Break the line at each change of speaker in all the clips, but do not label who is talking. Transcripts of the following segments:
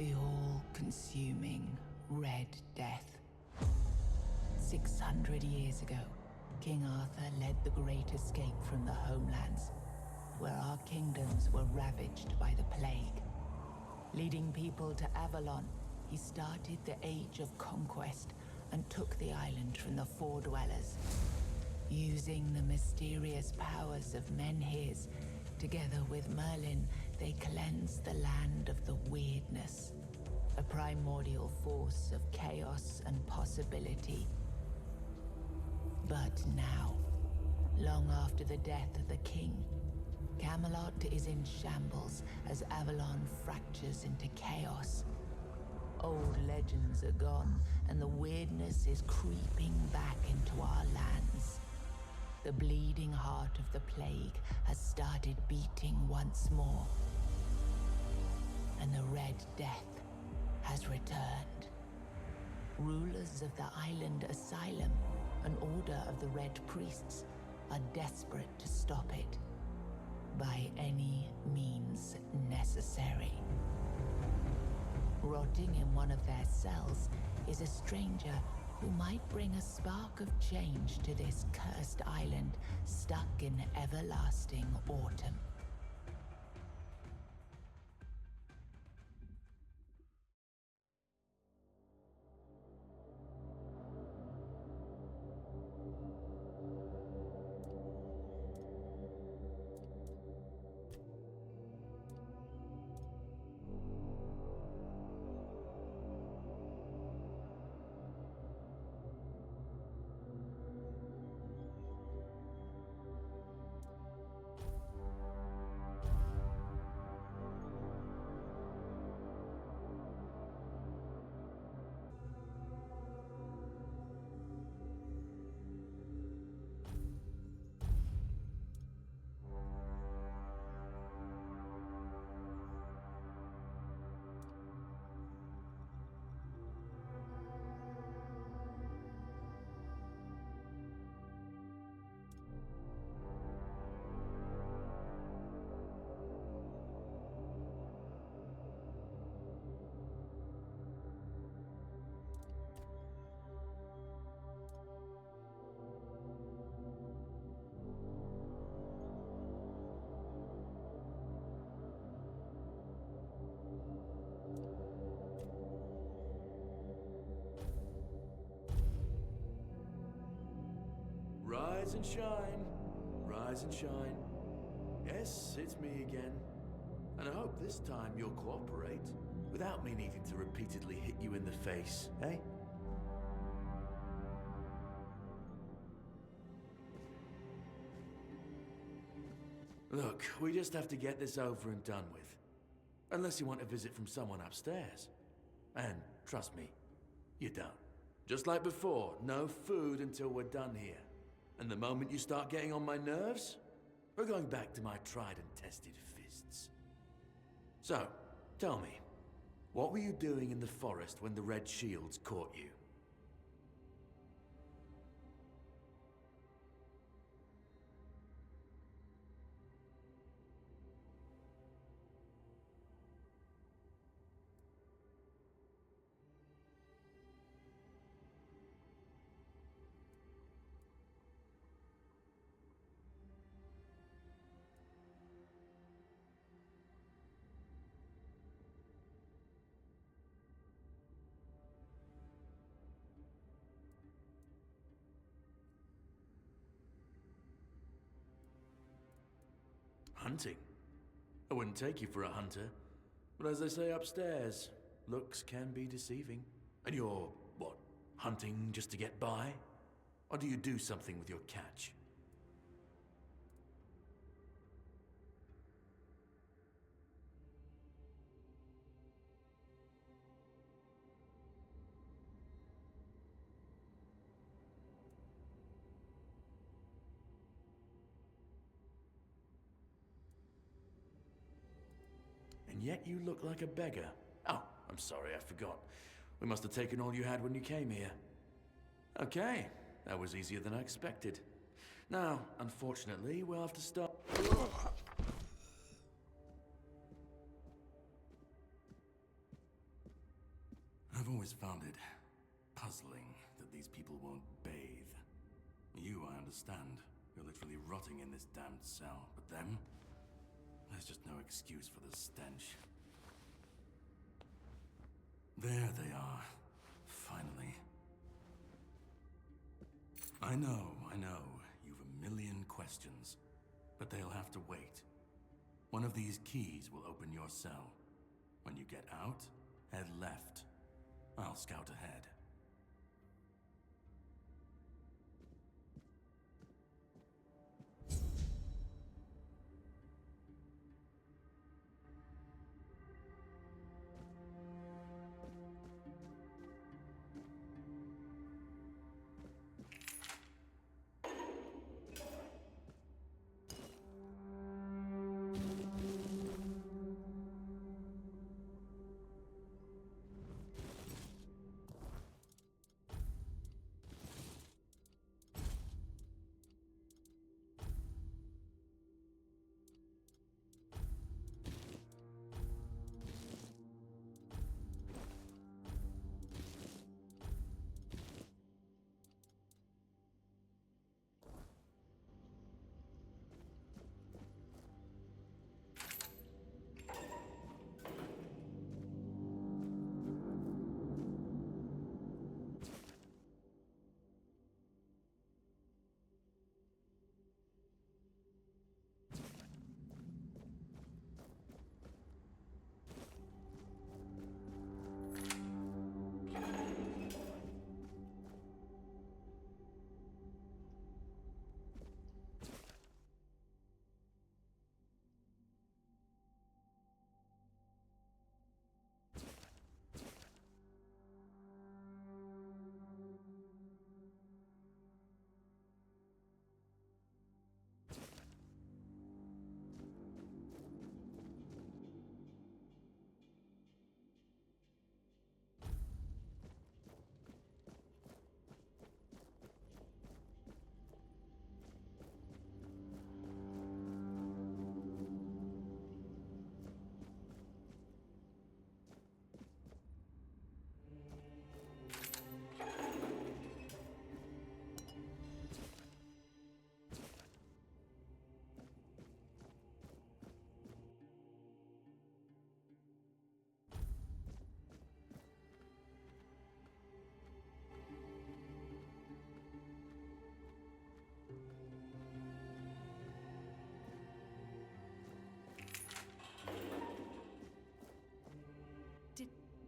The all-consuming Red Death. 600 years ago, King Arthur led the Great Escape from the homelands, where our kingdoms were ravaged by the plague. Leading people to Avalon, he started the Age of Conquest and took the island from the Four Dwellers. Using the mysterious powers of Menhirs, together with Merlin, they cleansed the land of the weirdness, a primordial force of chaos and possibility. But now, long after the death of the king, Camelot is in shambles as Avalon fractures into chaos. Old legends are gone, and the weirdness is creeping back into our lands. The bleeding heart of the plague has started beating once more, and the Red Death has returned. Rulers of the island asylum, an order of the Red Priests, are desperate to stop it by any means necessary. Rotting in one of their cells is a stranger who might bring a spark of change to this cursed island stuck in everlasting autumn.
Rise and shine, rise and shine. Yes, it's me again. And I hope this time you'll cooperate, without me needing to repeatedly hit you in the face, eh? Look, we just have to get this over and done with. Unless you want a visit from someone upstairs. And trust me, you don't. Just like before, no food until we're done here. And the moment you start getting on my nerves, we're going back to my tried and tested fists. So, tell me, what were you doing in the forest when the Red Shields caught you? Hunting? I wouldn't take you for a hunter, but as they say upstairs, looks can be deceiving. And you're, what, hunting just to get by? Or do you do something with your catch? And yet you look like a beggar. Oh, I'm sorry, I forgot. We must have taken all you had when you came here. Okay, that was easier than I expected. Now, unfortunately, we'll have to start...
always found it puzzling that these people won't bathe. You, I understand. You're literally rotting in this damned cell. But them? There's just no excuse for the stench. There they are. Finally. I know. You've a million questions. But they'll have to wait. One of these keys will open your cell. When you get out, head left. I'll scout ahead.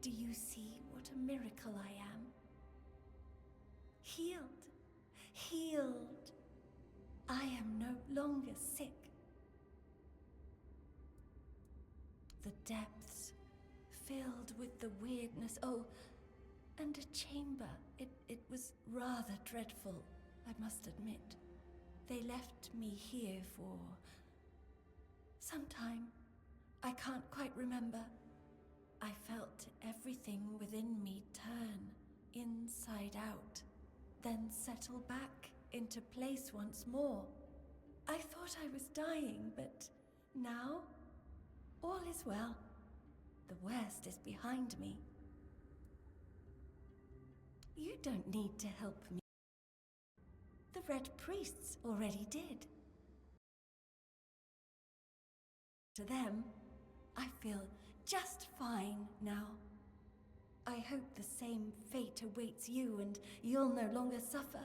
Do you see what a miracle I am? Healed. Healed. I am no longer sick. The depths, filled with the weirdness. Oh, and a chamber. It was rather dreadful, I must admit. They left me here for some time. I can't quite remember. I felt everything within me turn inside out, then settle back into place once more. I thought I was dying, but now all is well. The worst is behind me. You don't need to help me. The Red Priests already did. To them, I feel just fine now. I hope the same fate awaits you and you'll no longer suffer.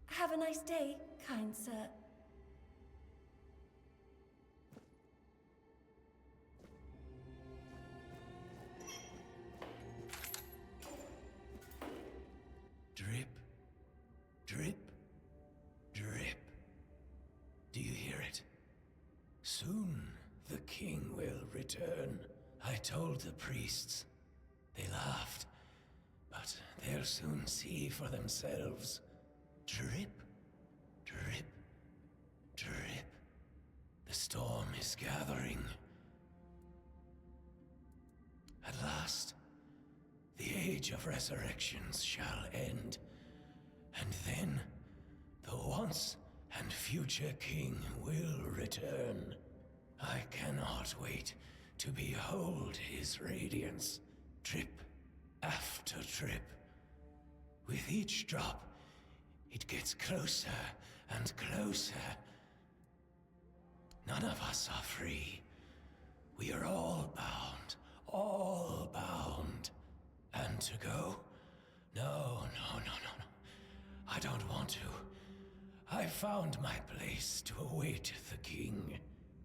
Have a nice day, kind sir.
Drip, drip, drip. Do you hear it? Soon the king will return. I told the priests. They laughed, but they'll soon see for themselves. Drip, drip, drip. The storm is gathering. At last, the age of resurrections shall end, and then the once and future king will return. I cannot wait to behold his radiance. Trip after trip. With each drop, it gets closer and closer. None of us are free. We are all bound. All bound. And to go? No. I don't want to. I found my place to await the king.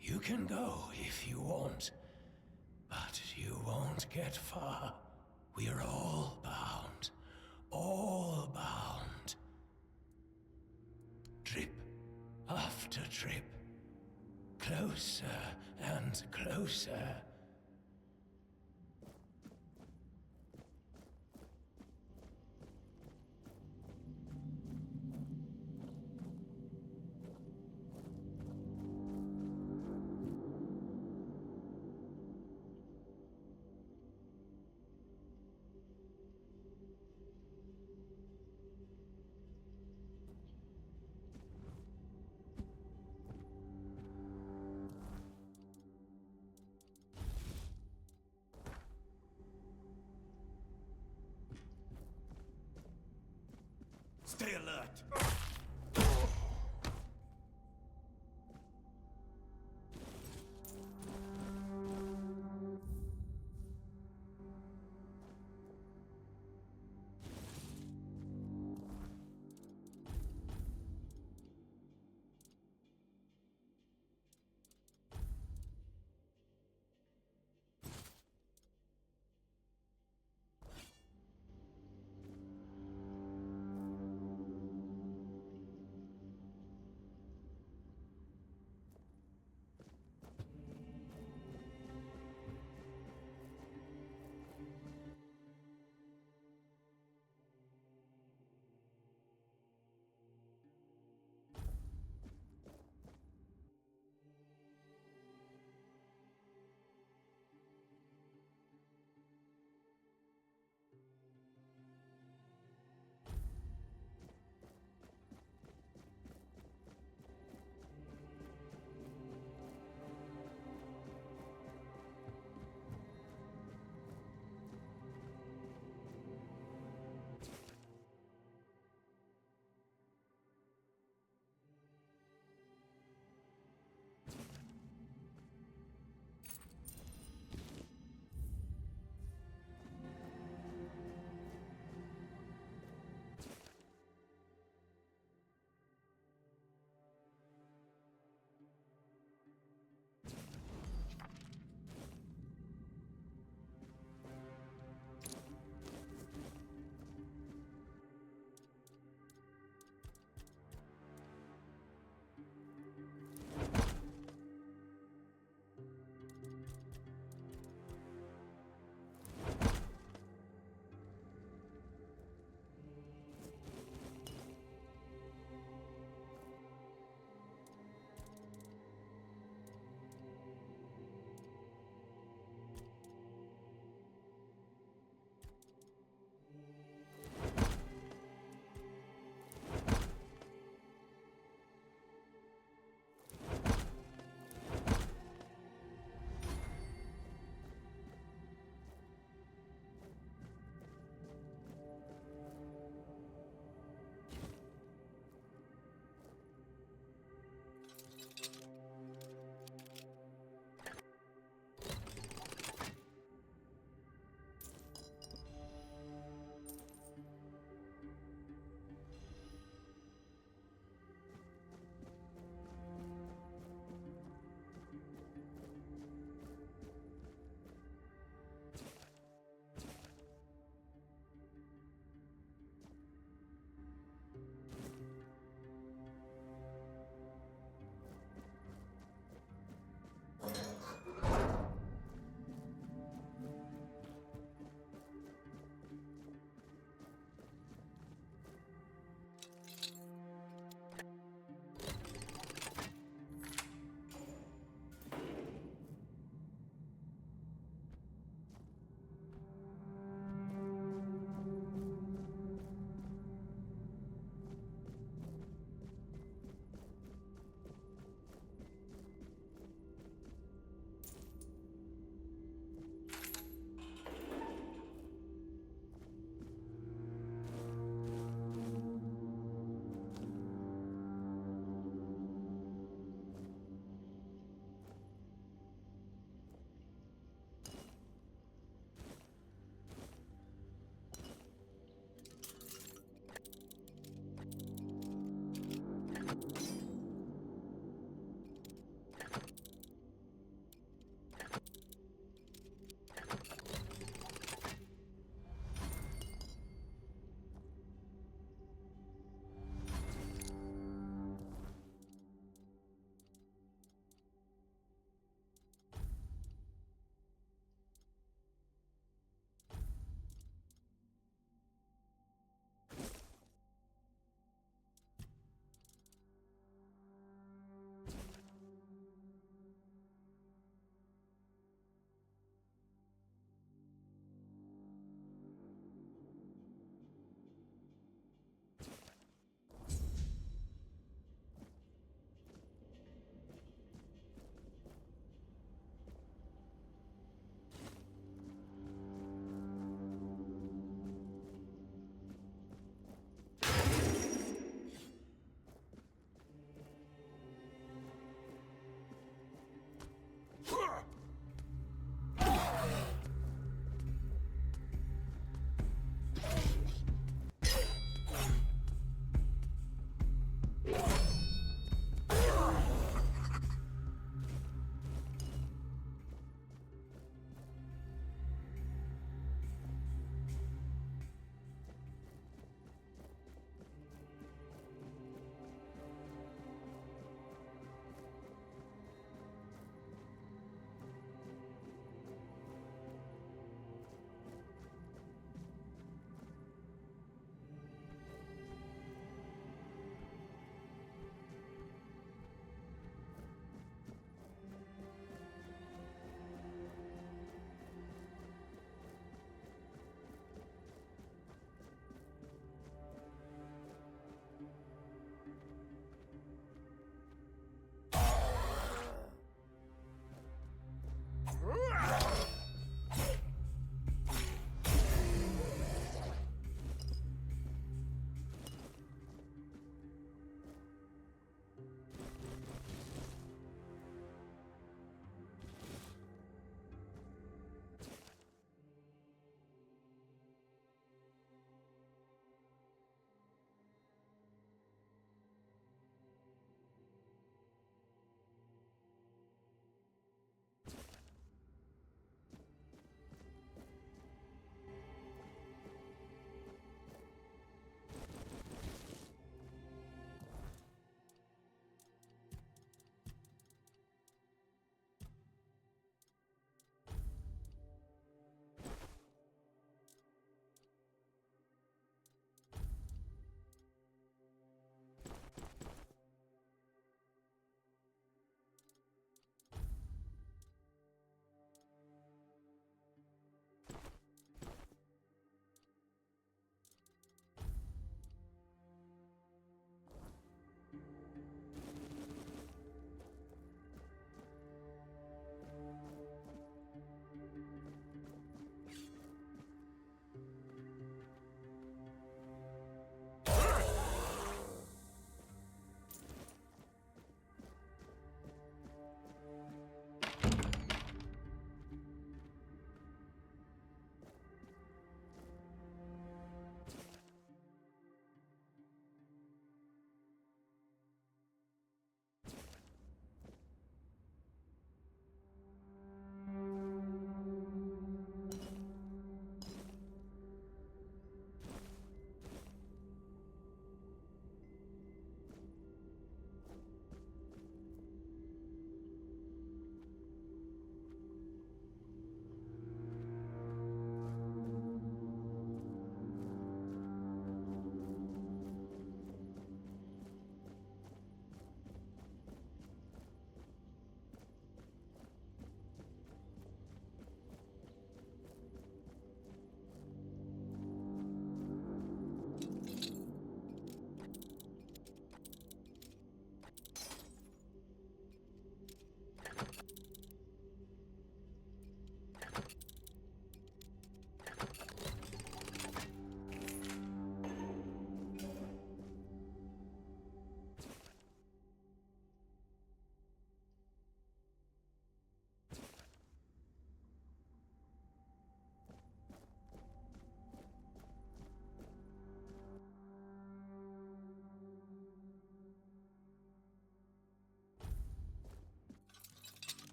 You can go if you want, but you won't get far. We are all bound. All bound. Trip after trip. Closer and closer.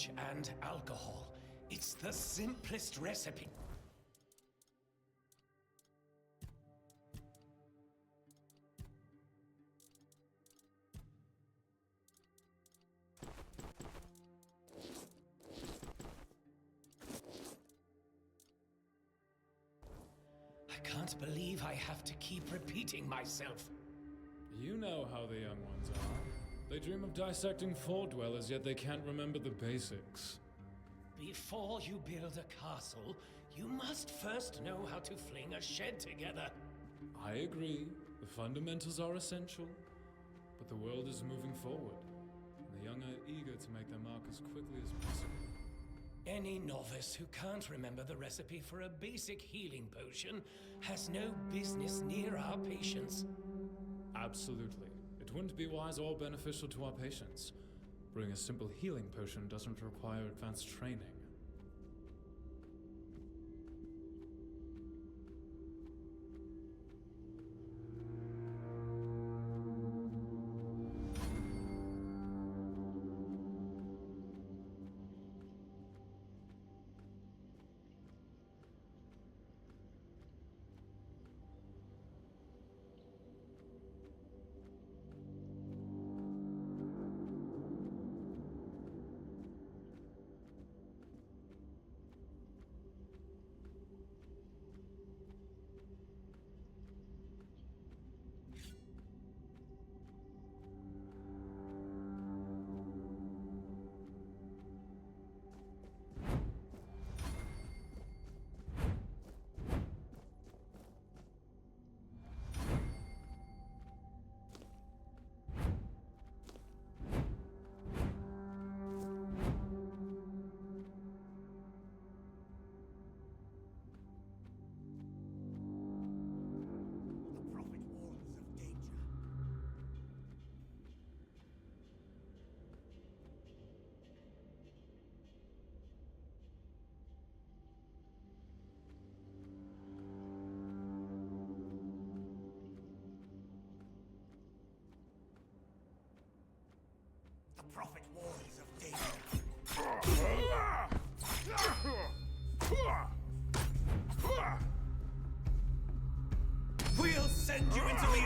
sage and alcohol. It's the simplest recipe. I can't believe I have to keep repeating myself.
You know how the young ones are. They dream of dissecting Fort dwellers, yet they can't remember the basics.
Before you build a castle, you must first know how to fling a shed together.
I agree. The fundamentals are essential. But the world is moving forward, and the young are eager to make their mark as quickly as possible.
Any novice who can't remember the recipe for a basic healing potion has no business near our patients.
Absolutely. It wouldn't be wise or beneficial to our patients. Brewing a simple healing potion doesn't require advanced training.
Prophet warns of danger. We'll send you into the...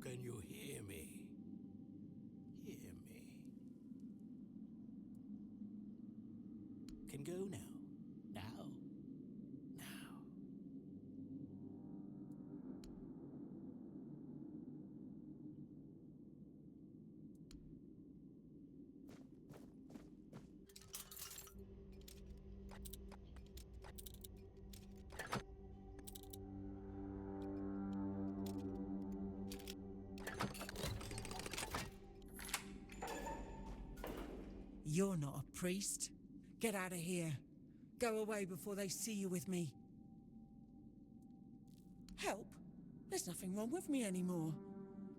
Can you hear me? Hear me. Can go now. Now. Now.
You're not a priest. Get out of here. Go away before they see you with me. Help? There's nothing wrong with me anymore.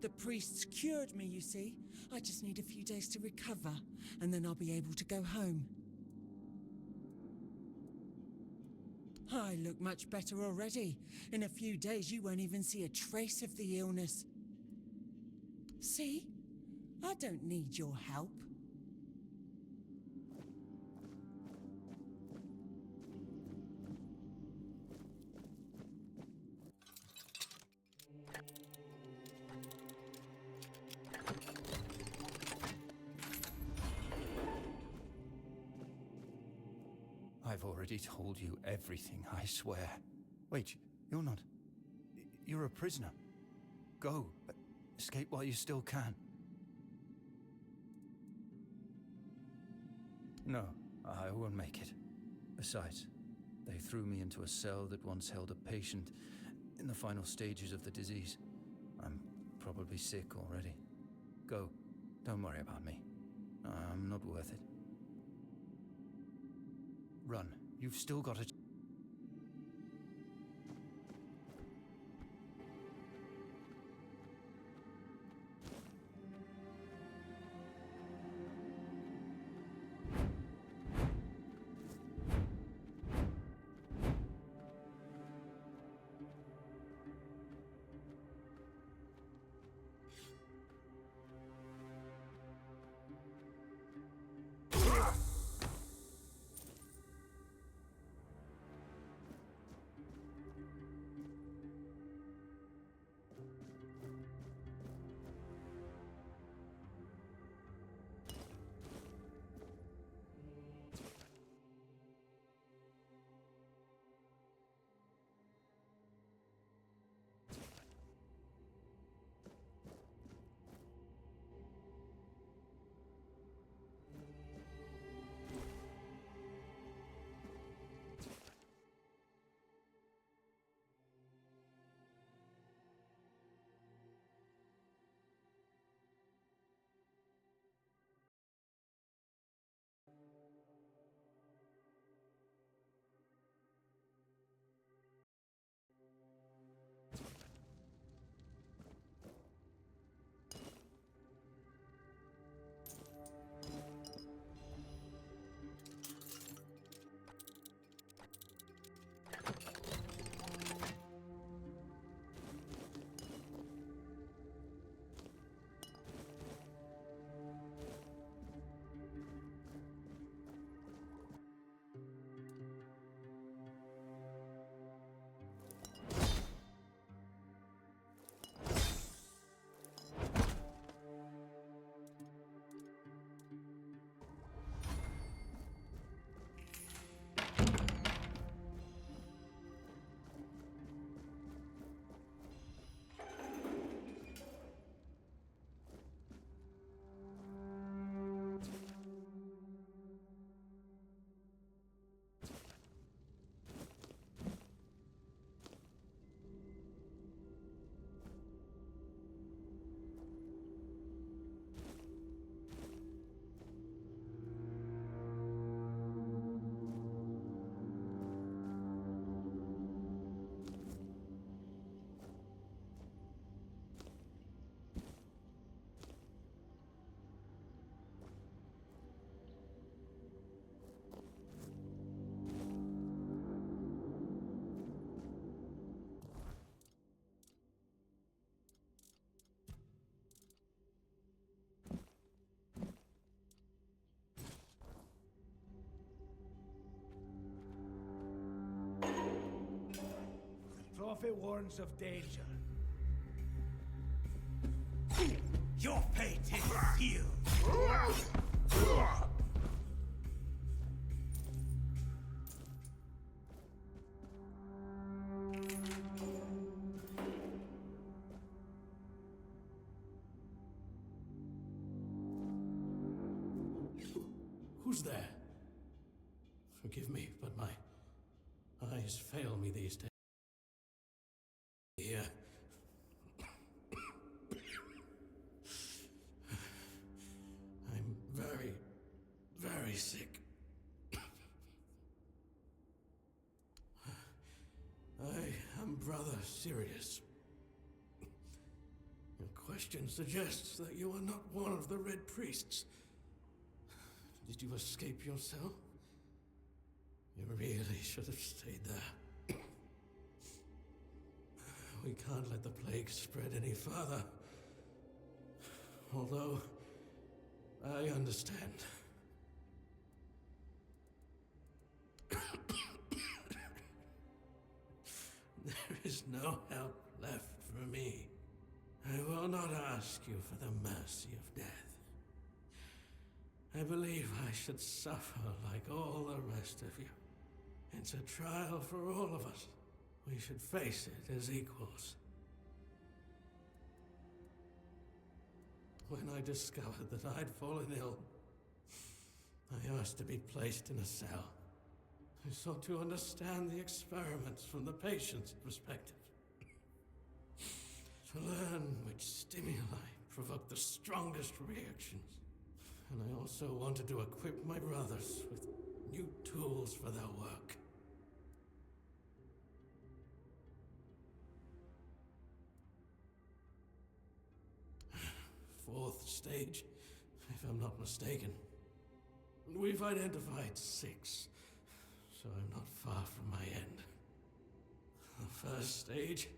The priests cured me, you see. I just need a few days to recover, and then I'll be able to go home. I look much better already. In a few days, you won't even see a trace of the illness. See? I don't need your help.
I've already told you everything, I swear. Wait, you're not... You're a prisoner. Go. Escape while you still can. No, I won't make it. Besides, they threw me into a cell that once held a patient in the final stages of the disease. I'm probably sick already. Go. Don't worry about me. I'm not worth it. Run. You've still got a...
prophet warns of danger.
Your fate is sealed.
Who's there? Forgive me, but my eyes fail me these days. Here. I'm very, very sick. I am Brother Sirius. Your question suggests that you are not one of the Red Priests. Did you escape yourself? You really should have stayed there. We can't let the plague spread any further. Although, I understand. There is no help left for me. I will not ask you for the mercy of death. I believe I should suffer like all the rest of you. It's a trial for all of us. We should face it as equals. When I discovered that I'd fallen ill, I asked to be placed in a cell. I sought to understand the experiments from the patient's perspective. To learn which stimuli provoke the strongest reactions. And I also wanted to equip my brothers with new tools for their work. Fourth stage, if I'm not mistaken. We've identified 6, so I'm not far from my end. The first stage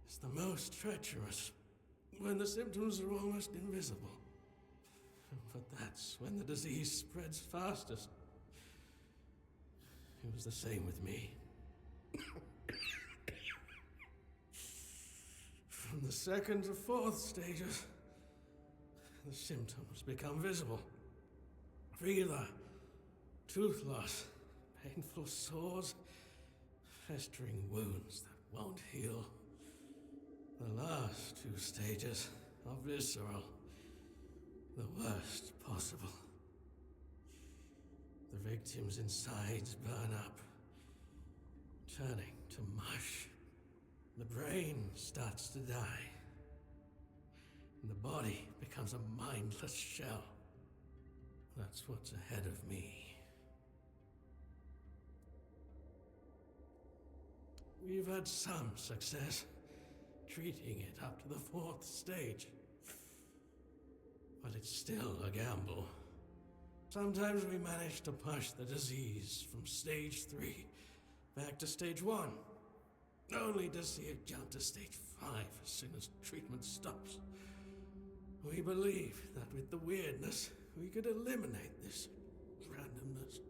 is the most treacherous, when the symptoms are almost invisible. But that's when the disease spreads fastest. It was the same with me. From the 2nd to 4th stages, the symptoms become visible. Fever, tooth loss, painful sores, festering wounds that won't heal. The last 2 stages are visceral, the worst possible. The victim's insides burn up, turning to mush. The brain starts to die. And the body becomes a mindless shell. That's what's ahead of me. We've had some success treating it up to the 4th stage. But it's still a gamble. Sometimes we manage to push the disease from stage 3 back to stage 1, only to see it jump to stage 5 as soon as treatment stops. We believe that with the weirdness, we could eliminate this randomness.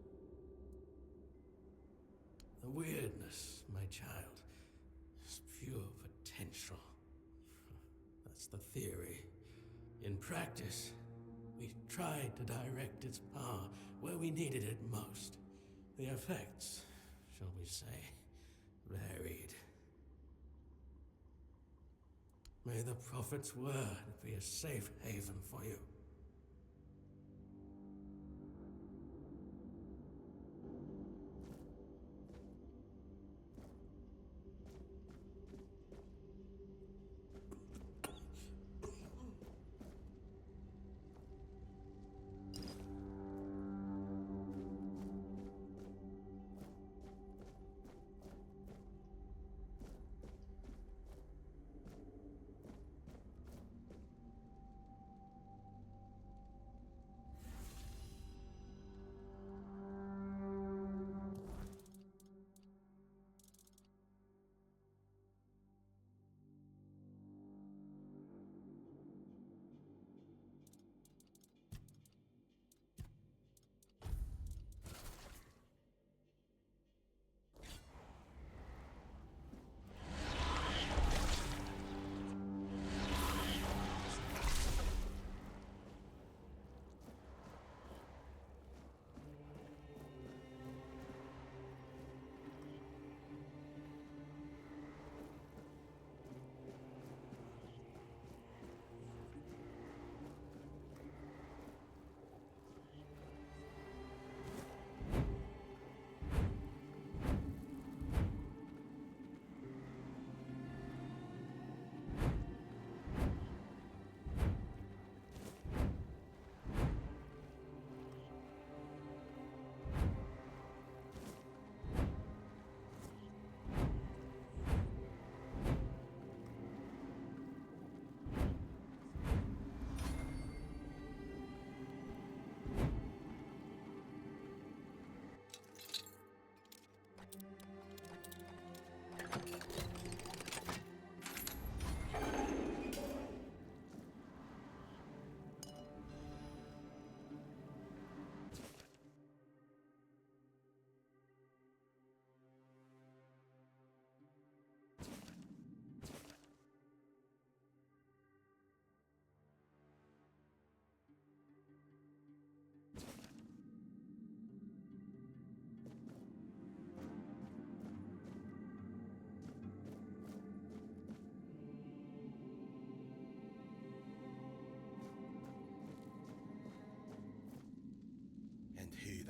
The weirdness, my child, is pure potential. That's the theory. In practice, we tried to direct its power where we needed it most. The effects, shall we say, varied. May the Prophet's word be a safe haven for you.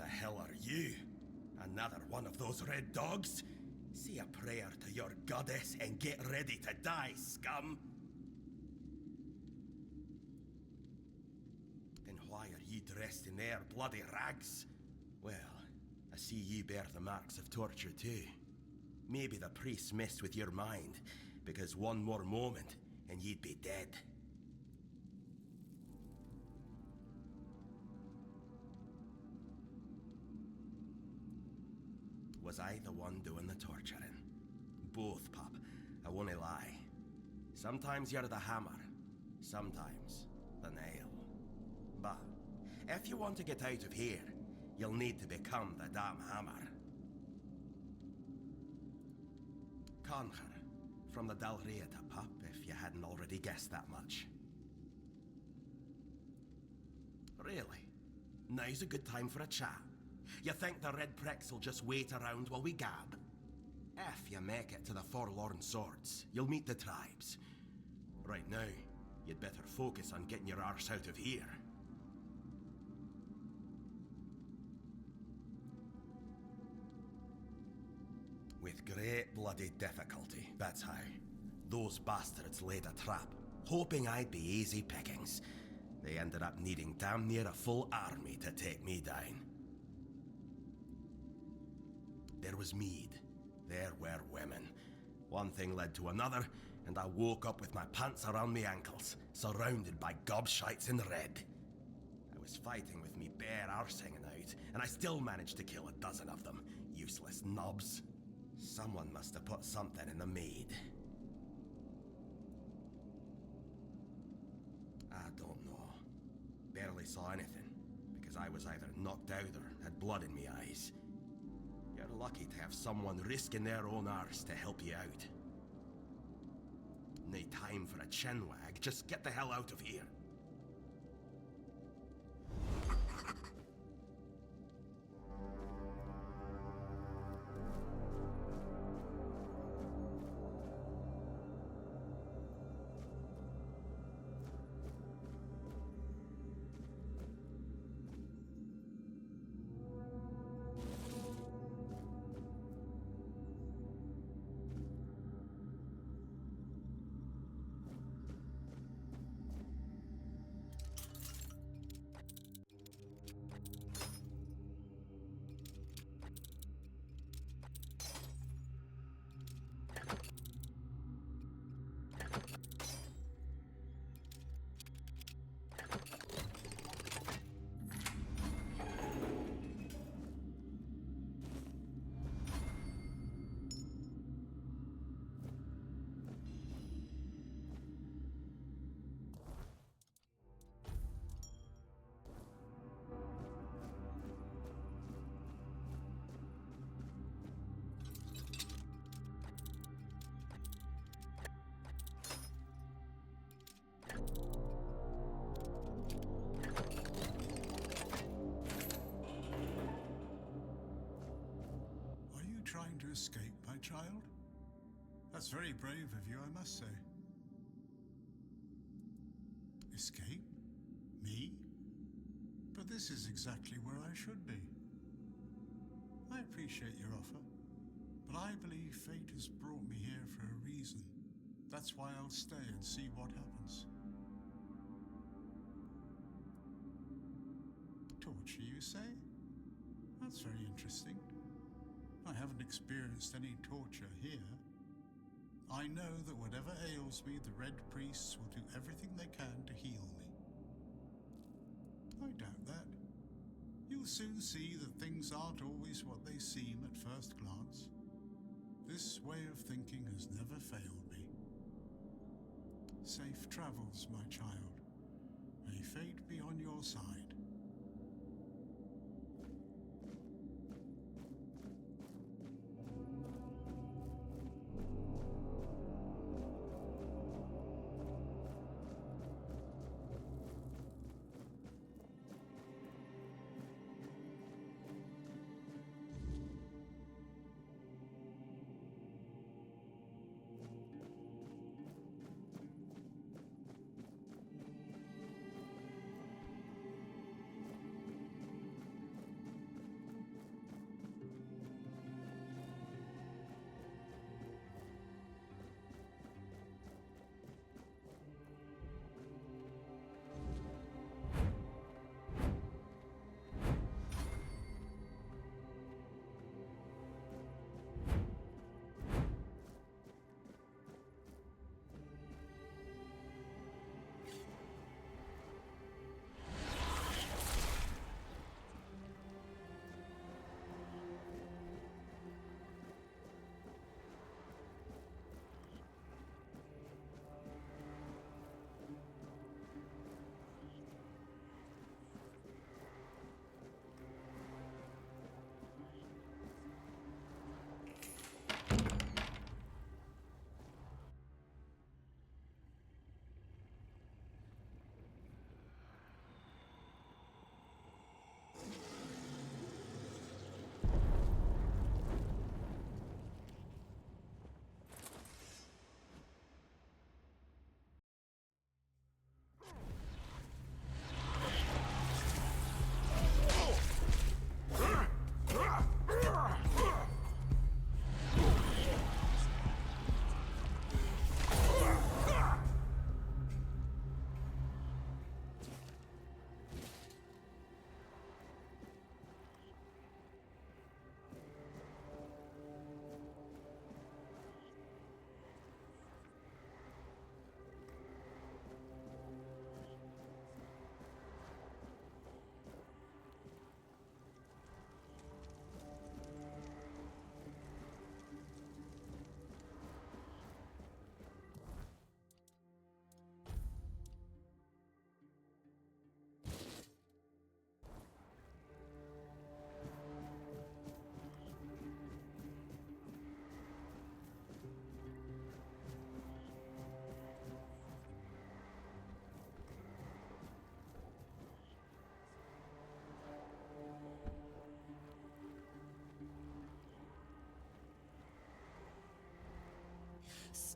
hell are you? Another one of those red dogs? Say a prayer to your goddess and get ready to die, scum! Then why are ye dressed in their bloody rags? Well, I see ye bear the marks of torture too. Maybe the priests messed with your mind, because one more moment and ye'd be dead. Was I the one doing the torturing? Both, pup. I won't lie. Sometimes you're the hammer, sometimes the nail. But if you want to get out of here, you'll need to become the damn hammer. Conquer, from the Dalriata, pup, if you hadn't already guessed that much. Really? Now's a good time for a chat. You think the red pricks will just wait around while we gab? If you make it to the Forlorn Swords, you'll meet the tribes. Right now, you'd better focus on getting your arse out of here. With great bloody difficulty, that's how. Those bastards laid a trap, hoping I'd be easy pickings. They ended up needing damn near a full army to take me down. There was mead. There were women. One thing led to another, and I woke up with my pants around my ankles, surrounded by gobshites in red. I was fighting with me bare arse hanging out, and I still managed to kill a dozen of them. Useless knobs. Someone must have put something in the mead. I don't know. Barely saw anything, because I was either knocked out or had blood in my eyes. You're lucky to have someone risking their own arse to help you out. No time for a chinwag, just get the hell out of here.
Trying to escape, my child? That's very brave of you, I must say. Escape? Me? But this is exactly where I should be. I appreciate your offer, but I believe fate has brought me here for a reason. That's why I'll stay and see what happens. Torture, you say? That's very interesting. I haven't experienced any torture here. I know that whatever ails me, the Red Priests will do everything they can to heal me. I doubt that. You'll soon see that things aren't always what they seem at first glance. This way of thinking has never failed me. Safe travels, my child. May fate be on your side.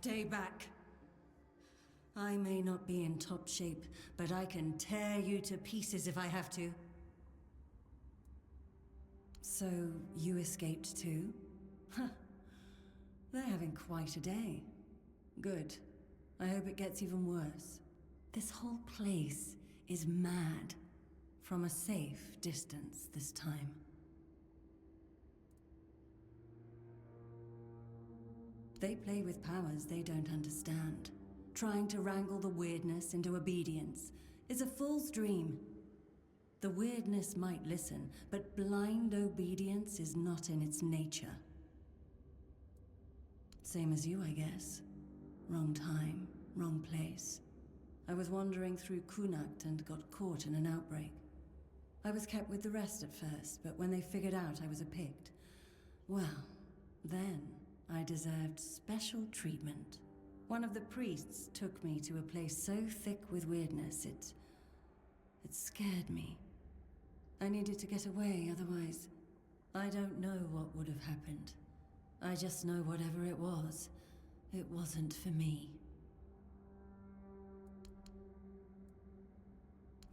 Stay back. I may not be in top shape, but I can tear you to pieces if I have to. So, you escaped too? Huh. They're having quite a day. Good. I hope it gets even worse. This whole place is mad. From a safe distance this time. They play with powers they don't understand. Trying to wrangle the weirdness into obedience is a fool's dream. The weirdness might listen, but blind obedience is not in its nature. Same as you, I guess. Wrong time, wrong place. I was wandering through Kunakt and got caught in an outbreak. I was kept with the rest at first, but when they figured out I was a Pict, well, then I deserved special treatment. One of the priests took me to a place so thick with weirdness, it scared me. I needed to get away, otherwise, I don't know what would have happened. I just know whatever it wasn't for me.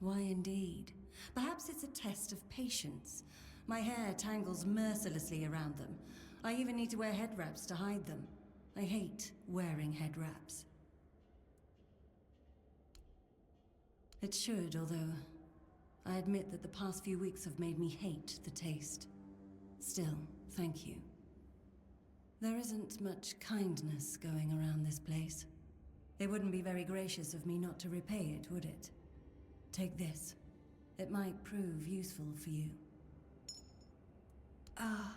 Why indeed? Perhaps it's a test of patience. My hair tangles mercilessly around them. I even need to wear head wraps to hide them. I hate wearing head wraps. It should, although I admit that the past few weeks have made me hate the taste. Still, thank you. There isn't much kindness going around this place. It wouldn't be very gracious of me not to repay it, would it? Take this. It might prove useful for you. Ah.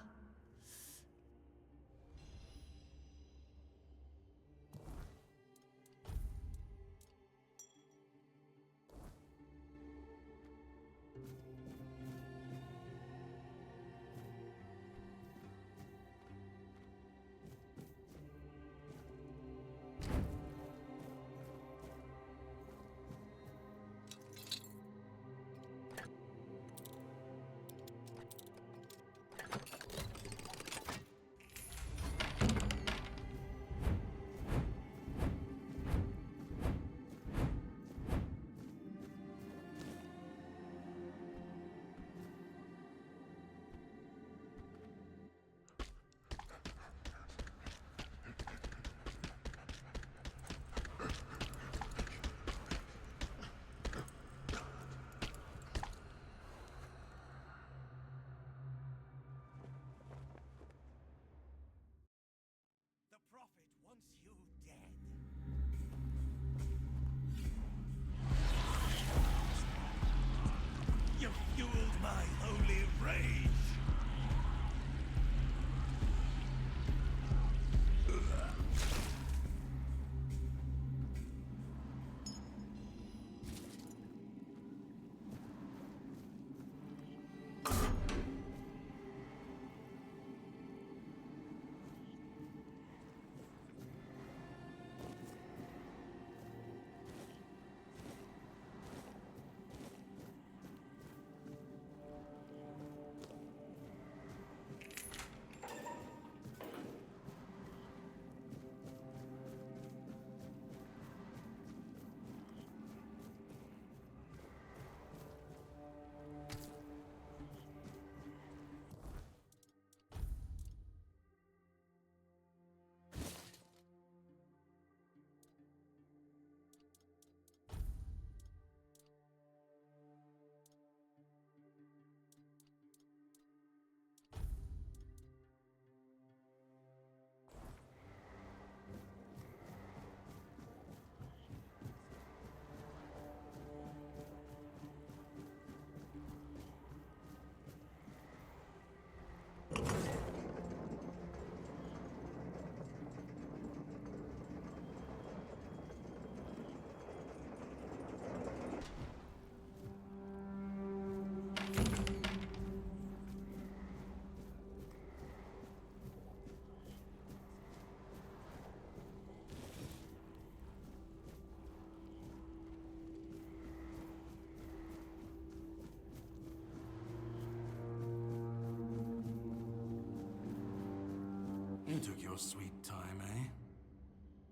You took your sweet time, eh?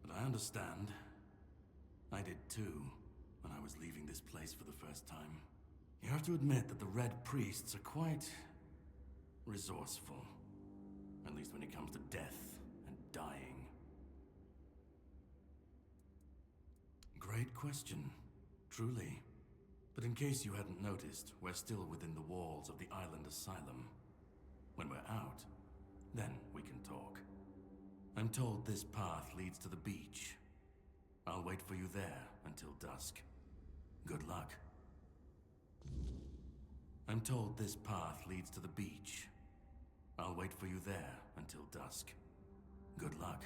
But understand. I did too, when I was leaving this place for the first time. You have to admit that the Red Priests are quite resourceful. At least when it comes to death and dying. Great question, truly. But in case you hadn't noticed, we're still within the walls of the island asylum. When we're out, then we can talk. I'm told this path leads to the beach. I'll wait for you there until dusk. Good luck. I'm told this path leads to the beach. I'll wait for you there until dusk. Good luck.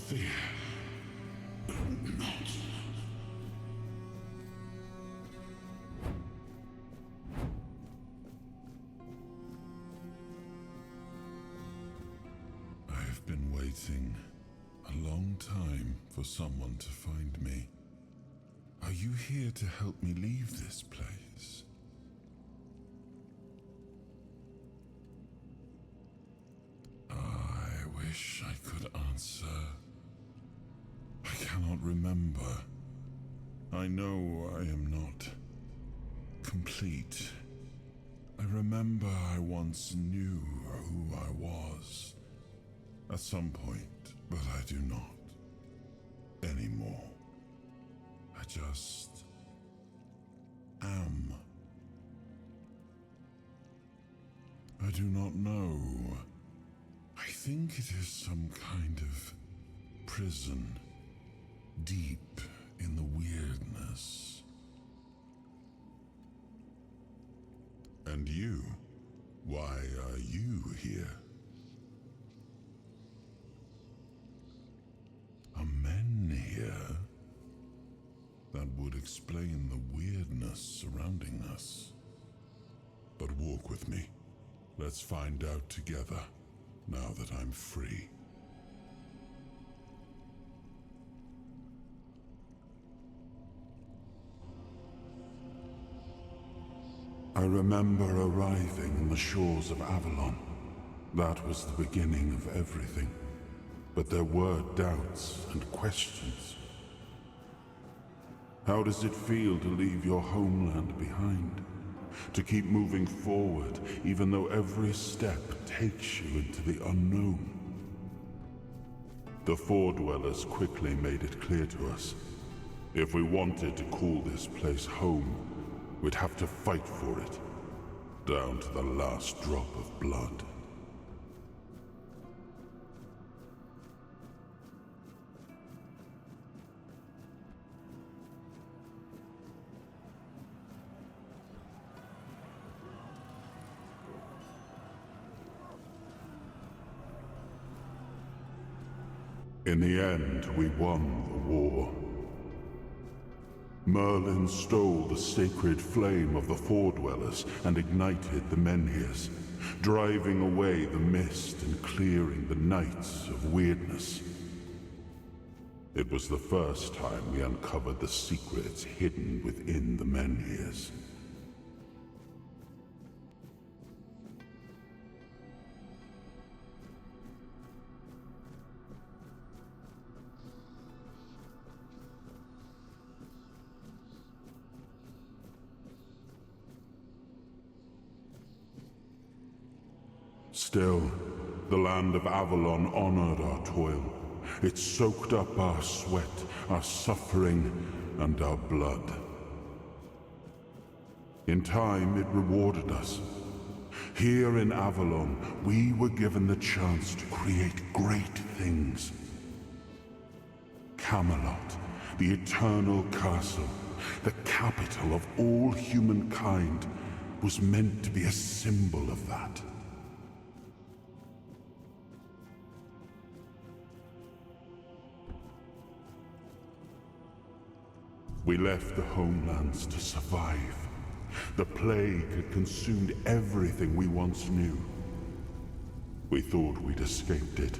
Fear not. I've been waiting a long time for someone to find me. Are you here to help me leave this place? I wish I could answer. I cannot remember. I know I am not complete. I remember I once knew who I was at some point, but I do not anymore. I just am. I do not know. I think it is some kind of prison, deep in the weirdness. And you? Why are you here? Are men here? That would explain the weirdness surrounding us. But walk with me. Let's find out together, now that I'm free. I remember arriving on the shores of Avalon. That was the beginning of everything. But there were doubts and questions. How does it feel to leave your homeland behind? To keep moving forward, even though every step takes you into the unknown? The Four Dwellers quickly made it clear to us. If we wanted to call this place home, we'd have to fight for it, down to the last drop of blood. In the end, we won the war. Merlin stole the sacred flame of the Four Dwellers and ignited the Menhirs, driving away the mist and clearing the nights of weirdness. It was the first time we uncovered the secrets hidden within the Menhirs. Still, the land of Avalon honored our toil. It soaked up our sweat, our suffering, and our blood. In time, it rewarded us. Here in Avalon, we were given the chance to create great things. Camelot, the eternal castle, the capital of all humankind, was meant to be a symbol of that. We left the homelands to survive. The plague had consumed everything we once knew. We thought we'd escaped it,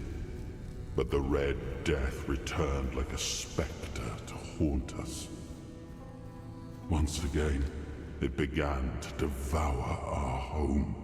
but the Red Death returned like a specter to haunt us. Once again, it began to devour our home.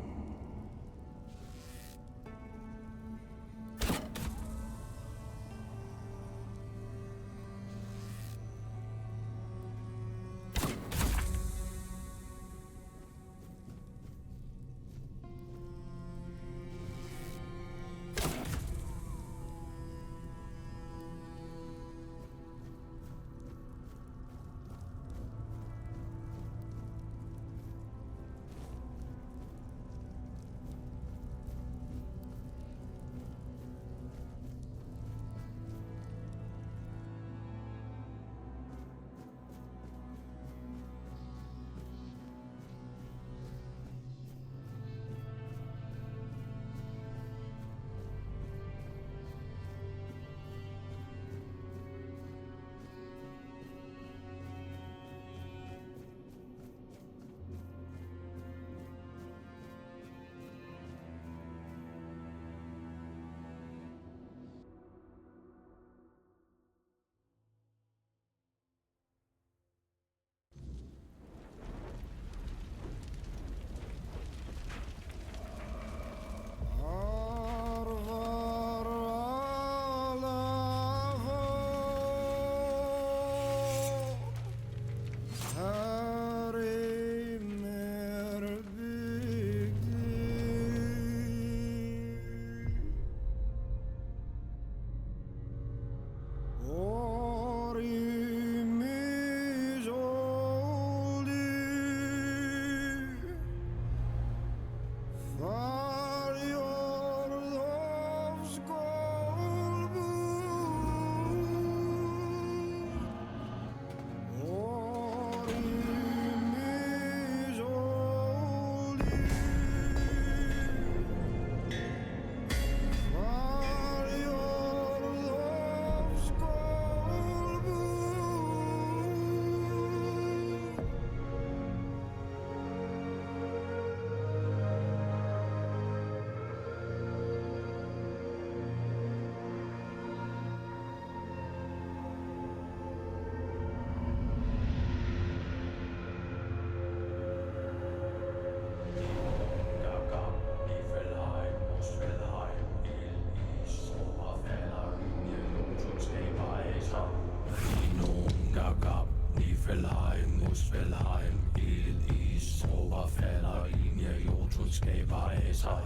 Jotutskeba Esai,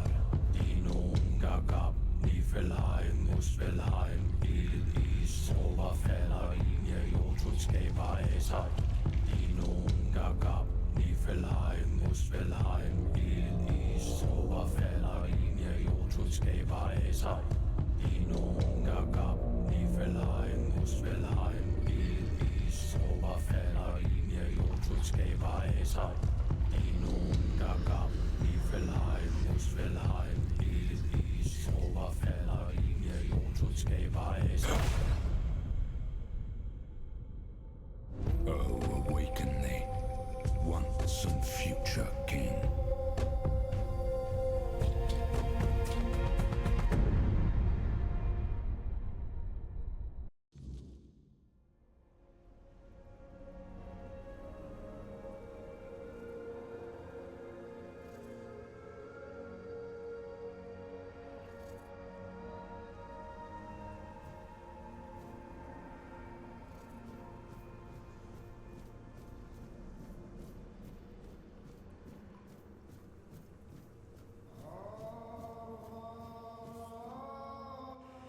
Dinum Gagab, Nifelaim, Muspelheim, Il Is, Oberfella, Inje Jotutskeba Esai, Dinum Gagab, Nifelaim, Muspelheim, Il Is, Oberfella, Inje Jotutskeba Esai, Dinum Gagab, Nifelaim, Muspelheim, Il Is, Oberfella, Inje Jotutskeba Esai, Dinum Gagab, Nifelaim, Muspelheim, Il Is, Oberfella, Inje Jotutskeba Esai. Oh, awaken the once and future king.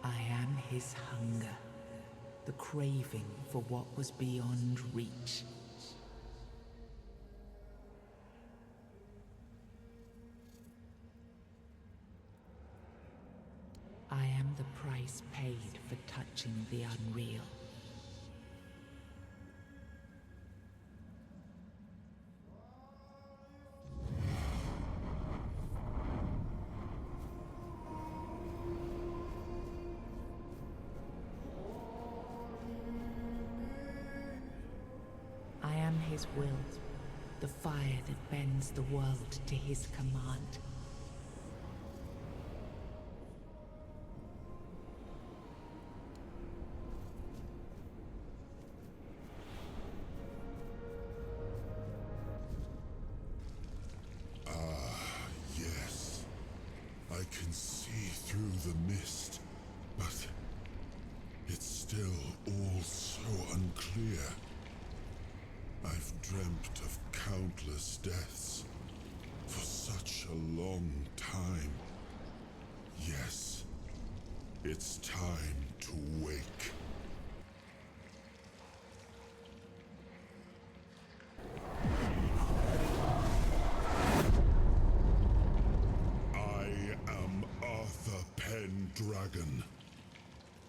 I am his hunger, the craving for what was beyond reach. I am the price paid for touching the unreal. I am his will, the fire that bends the world to his command.
Yes. I can see through the mist, but it's still all so unclear. I've dreamt of countless deaths for such a long time. Yes, it's time to wake. I am Arthur Pendragon.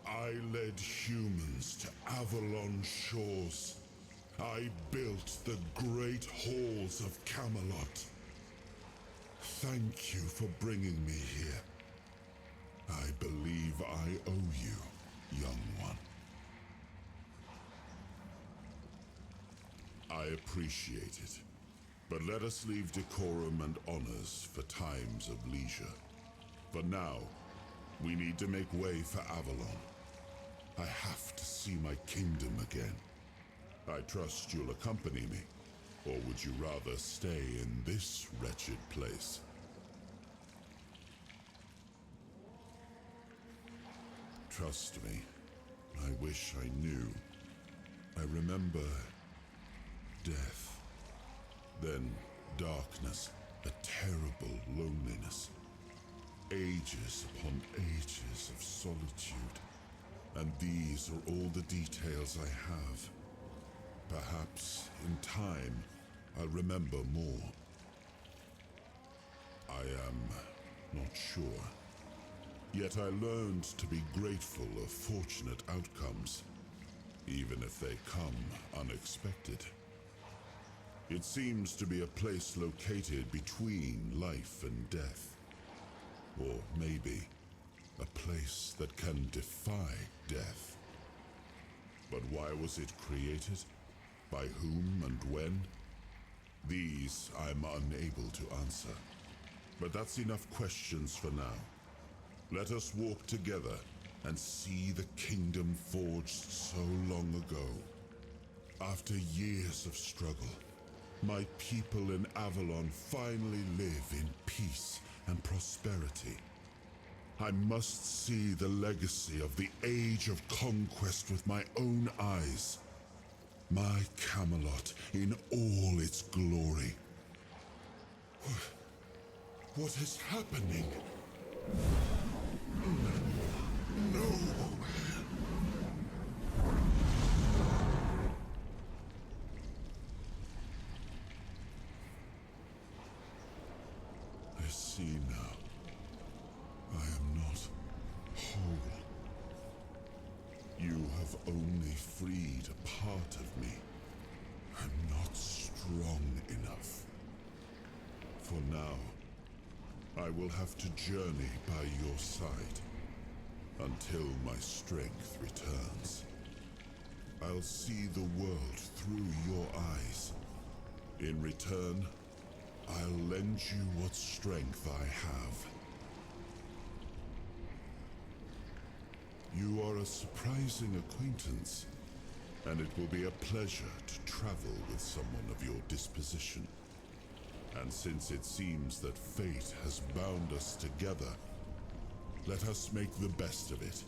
I led humans to Avalon shores. I built the great halls of Camelot. Thank you for bringing me here. I believe I owe you, young one. I appreciate it, but let us leave decorum and honors for times of leisure. For now, we need to make way for Avalon. I have to see my kingdom again. I trust you'll accompany me, or would you rather stay in this wretched place? Trust me, I wish I knew. I remember death, then darkness, a terrible loneliness, ages upon ages of solitude, and these are all the details I have. Perhaps, in time, I'll remember more. I am not sure. Yet I learned to be grateful of fortunate outcomes, even if they come unexpected. It seems to be a place located between life and death. Or maybe, a place that can defy death. But why was it created? By whom and when? These I'm unable to answer. But that's enough questions for now. Let us walk together and see the kingdom forged so long ago. After years of struggle, my people in Avalon finally live in peace and prosperity. I must see the legacy of the Age of Conquest with my own eyes. My Camelot in all its glory. What is happening? No! I see now. I am not whole. You have only freed a part of me. I'm not strong enough. For now, I will have to journey by your side until my strength returns. I'll see the world through your eyes. In return, I'll lend you what strength I have. You are a surprising acquaintance, and it will be a pleasure to travel with someone of your disposition. And since it seems that fate has bound us together, let us make the best of it.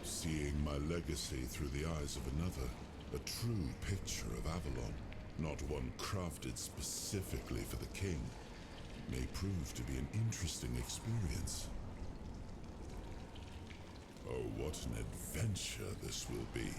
Seeing my legacy through the eyes of another, a true picture of Avalon, not one crafted specifically for the king, may prove to be an interesting experience. Oh, what an adventure this will be.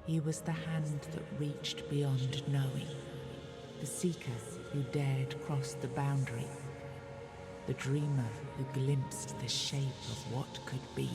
He was the hand that reached beyond knowing, the seeker who dared cross the boundary, the dreamer who glimpsed the shape of what could be.